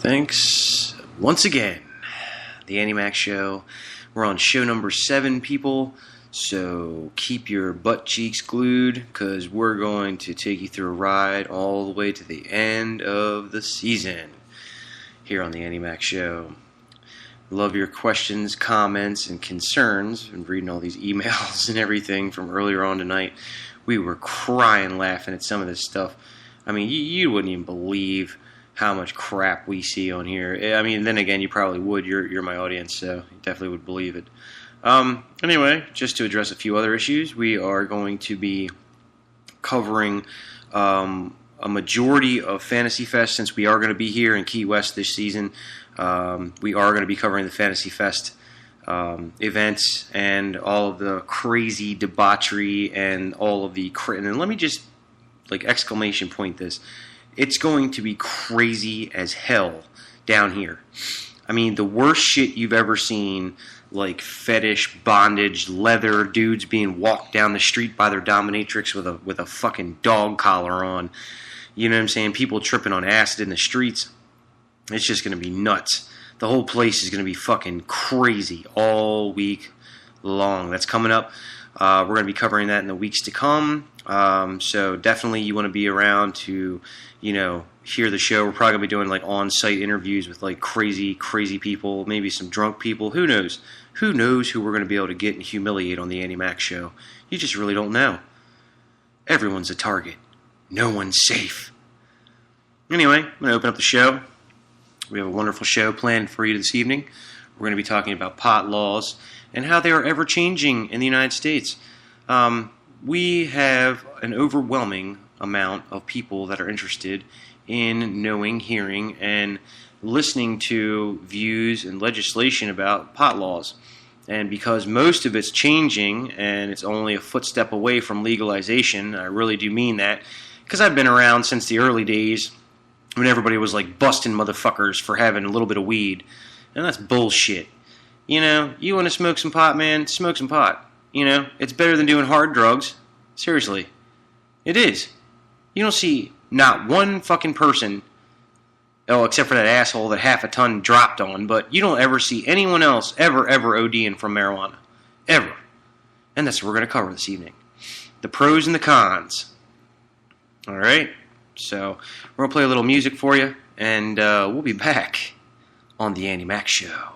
Thanks once again. The Andy Mac Show. We're on show number 7, people. So keep your butt cheeks glued, because we're going to take you through a ride all the way to the end of the season here on the Andy Mac Show. Love your questions, comments, and concerns. And reading all these emails and everything from earlier on tonight. We were crying laughing at some of this stuff. I mean, you wouldn't even believe how much crap we see on here. I mean, then again, you probably would. You're my audience, so you definitely would believe it. Anyway, just to address a few other issues, we are going to be covering a majority of Fantasy Fest, since we are going to be here in Key West this season. We are going to be covering the Fantasy Fest events and all of the crazy debauchery and all of the... And then let me just, exclamation point this. It's going to be crazy as hell down here. I mean, the worst shit you've ever seen, like fetish, bondage, leather, dudes being walked down the street by their dominatrix with a fucking dog collar on. You know what I'm saying? People tripping on acid in the streets. It's just going to be nuts. The whole place is going to be fucking crazy all week long. That's coming up. We're going to be covering that in the weeks to come. So definitely you want to be around to, hear the show. We're probably going to be doing on-site interviews with crazy people, maybe some drunk people. Who knows? Who knows who we're going to be able to get and humiliate on the Andy Mac Show? You just really don't know. Everyone's a target. No one's safe. Anyway, I'm going to open up the show. We have a wonderful show planned for you this evening. We're going to be talking about pot laws and how they are ever changing in the United States. We have an overwhelming amount of people that are interested in knowing, hearing, and listening to views and legislation about pot laws. And because most of it's changing and it's only a footstep away from legalization, I really do mean that, because I've been around since the early days when everybody was busting motherfuckers for having a little bit of weed. And that's bullshit. You want to smoke some pot, man? Smoke some pot. It's better than doing hard drugs. Seriously. It is. You don't see not one fucking person, except for that asshole that half a ton dropped on, but you don't ever see anyone else ever ODing from marijuana. Ever. And that's what we're going to cover this evening. The pros and the cons. Alright? So, we're going to play a little music for you, and we'll be back on the Andy Mac Show.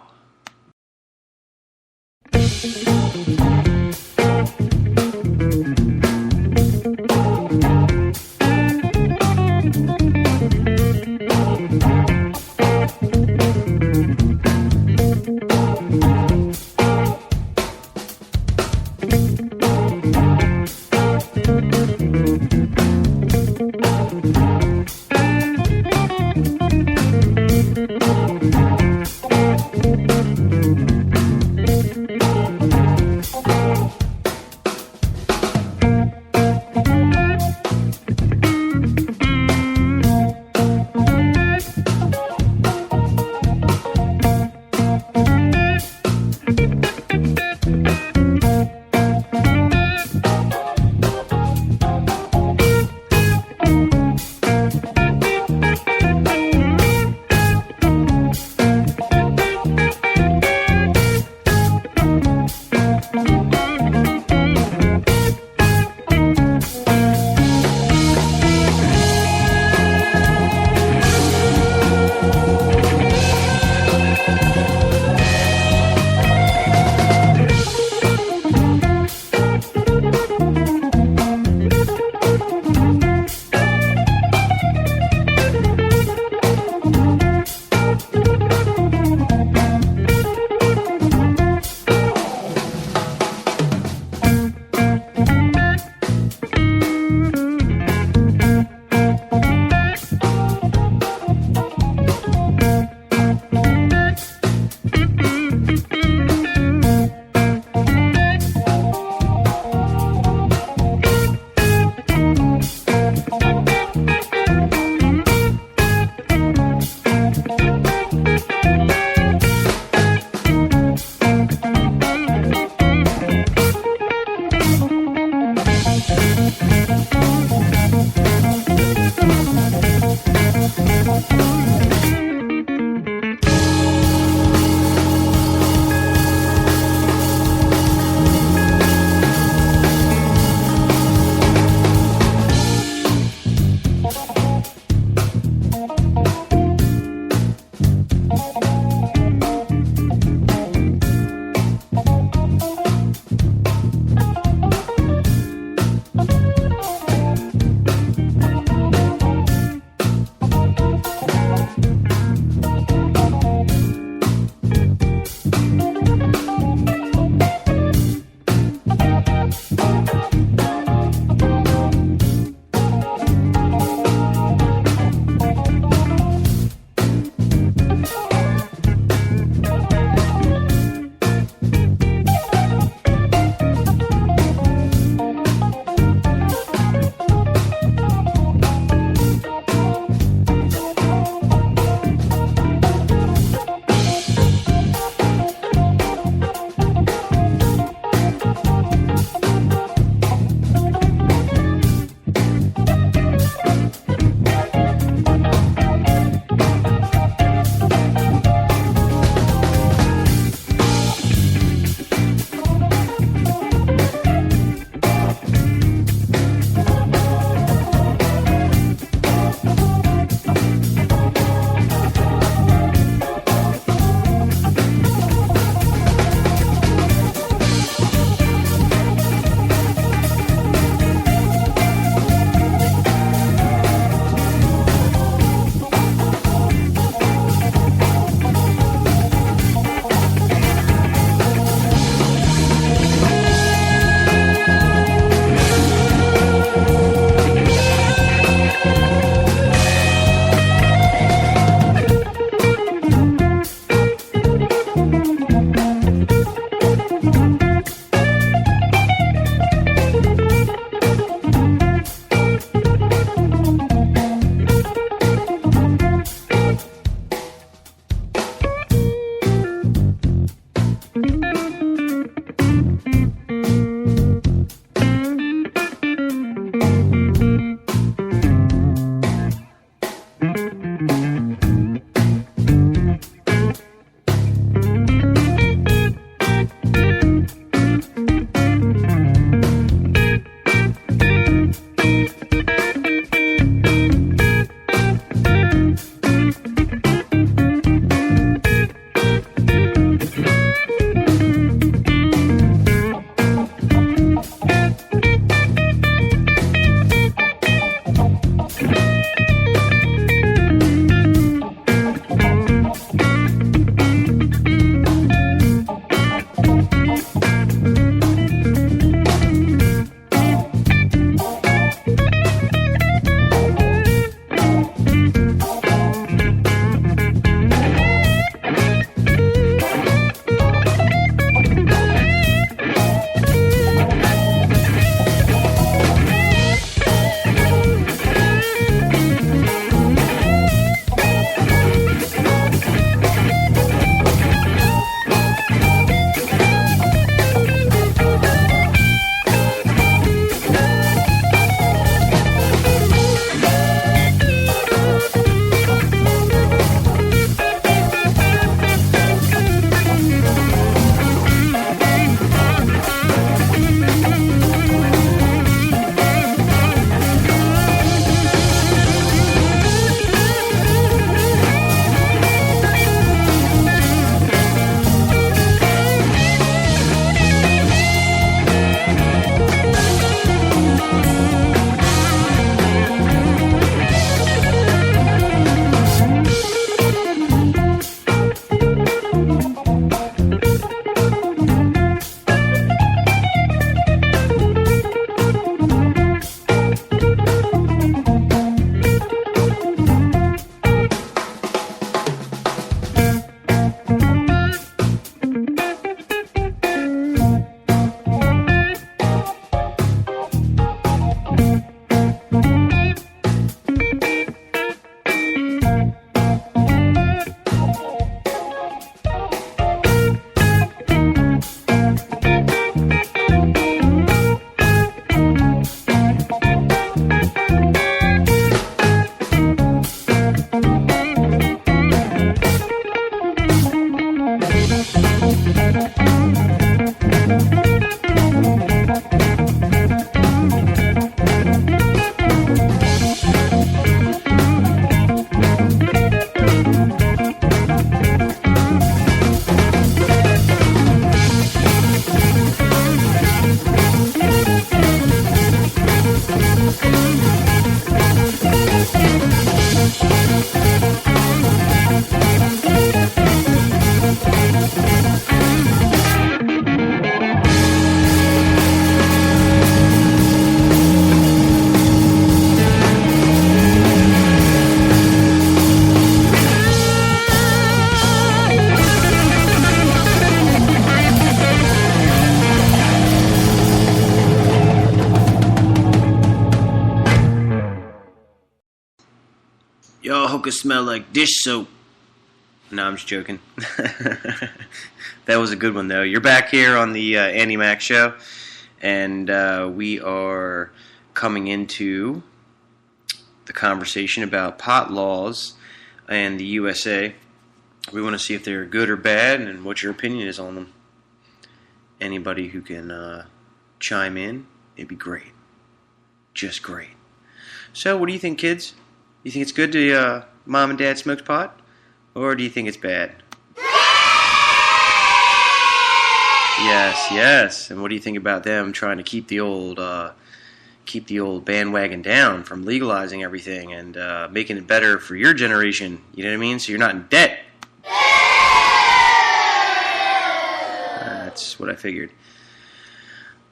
hookah smell like dish soap. No, I'm just joking. That was a good one, though. You're back here on the Andy Mack Show, and we are coming into the conversation about pot laws and the USA. We want to see if they're good or bad and what your opinion is on them. Anybody who can chime in, it'd be great. Just great. So, what do you think, kids? You think it's good to mom and dad smoke pot? Or do you think it's bad? Yes. And what do you think about them trying to keep the old bandwagon down from legalizing everything and making it better for your generation? You know what I mean? So you're not in debt. That's what I figured.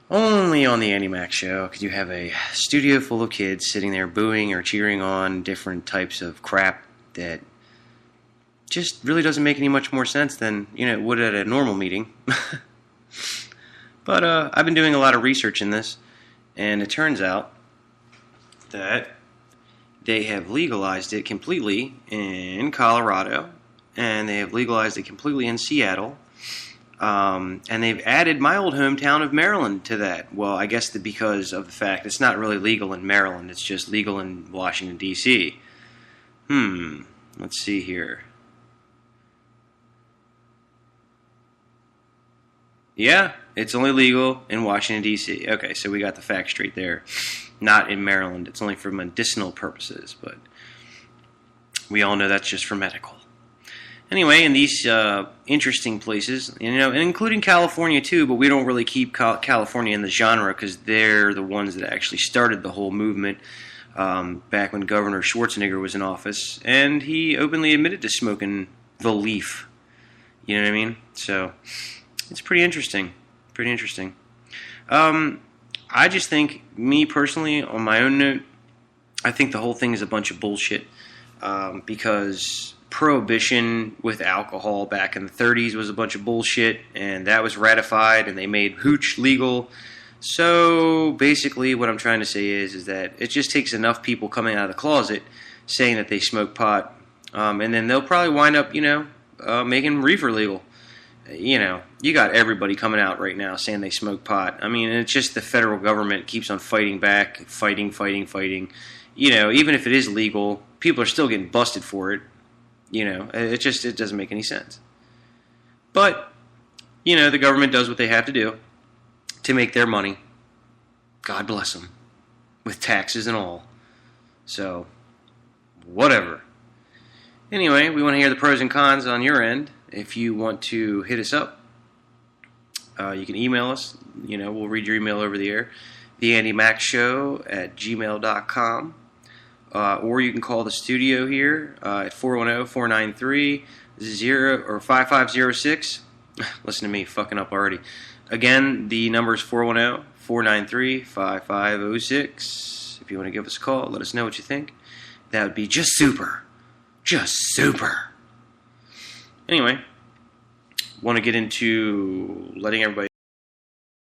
Only on the Andy Mack Show could you have a studio full of kids sitting there booing or cheering on different types of crap that just really doesn't make any much more sense than it would at a normal meeting. But I've been doing a lot of research in this, and it turns out that they have legalized it completely in Colorado, and they have legalized it completely in Seattle, and they've added my old hometown of Maryland to that. Well, I guess because of the fact it's not really legal in Maryland, it's just legal in Washington, D.C. Let's see here. Yeah, it's only legal in Washington, D.C. Okay, so we got the facts straight there. Not in Maryland. It's only for medicinal purposes, but we all know that's just for medical. Anyway, in these interesting places, and including California too, but we don't really keep California in the genre because they're the ones that actually started the whole movement back when Governor Schwarzenegger was in office, and he openly admitted to smoking the leaf. You know what I mean? So it's pretty interesting. I just think, me personally, on my own note, I think the whole thing is a bunch of bullshit because prohibition with alcohol back in the 30s was a bunch of bullshit, and that was ratified, and they made hooch legal. So basically what I'm trying to say is that it just takes enough people coming out of the closet saying that they smoke pot, and then they'll probably wind up, making reefer legal. You got everybody coming out right now saying they smoke pot. I mean, it's just the federal government keeps on fighting back, fighting. Even if it is legal, people are still getting busted for it. It doesn't make any sense. But, the government does what they have to do to make their money. God bless them. With taxes and all. So, whatever. Anyway, we want to hear the pros and cons on your end. If you want to hit us up, you can email us. We'll read your email over the air. theandymackshow@gmail.com. Or you can call the studio here at 410-493-5506. Listen to me fucking up already. Again, the number is 410-493-5506. If you want to give us a call, let us know what you think. That would be just super. Just super. Anyway, want to get into letting everybody